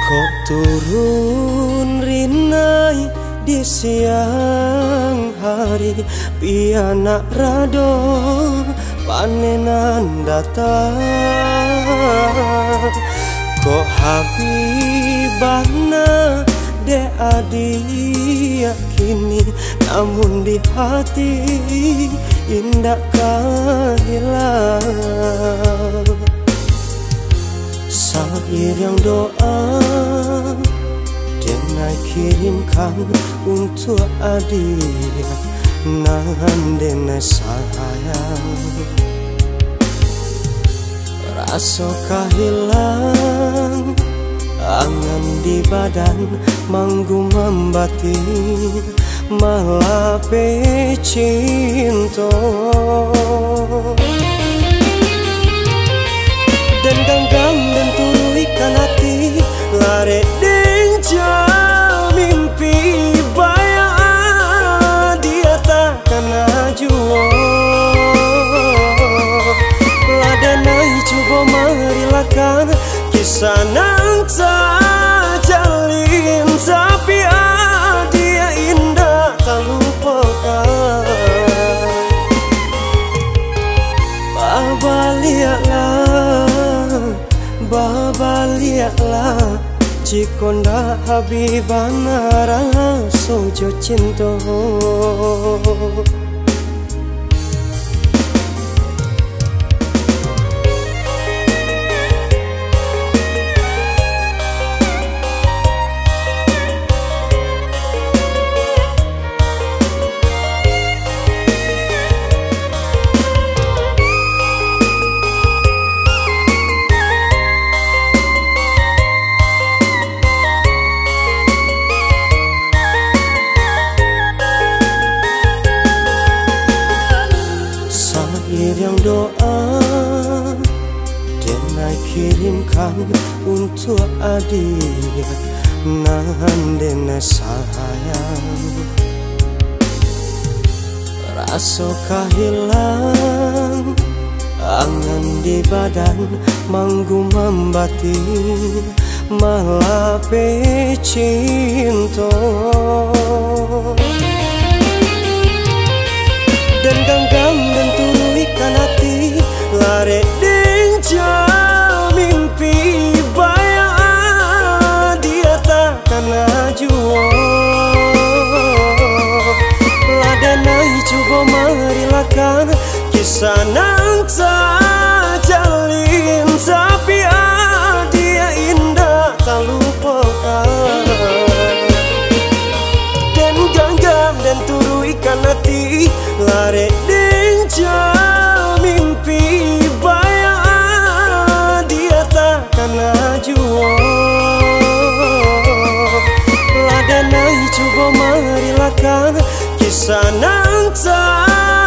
Kok turun rinai di siang hari, pianak rado panenan datang. Kok habibana de adi yakini, namun di hati indah kehilang. Sair yang doa Denai kirimkan untuk adik, nahan denai sayang. Rasa kehilang angan di badan, manggumam batin malah pecinta. Dan ganggang dan turuikan hati, lare denja mimpi bayar dia takkan ajuo. Ladanai coba marilakan kisah nang tak jalin, tapi dia indah tak lupakan. Baba lihatlah, cikonda habibana rasa jo cinta. Yang doa Denai kirimkan untuk adik, nahan denai sayang. Rasa kehilang angan di badan, manggumam batin malah pecinta. Dan ganggang dan turuikan hati, lare denja mimpi bayar dia takkan ajuo. Ladanai coba marilakan kisah nang tak jalin, tapi dia indah tak lupakan. Dan ganggang dan turuikan hati, lare denja mimpi bayar dia takkan ajuo. Ladanai coba marilakan kisah nang tak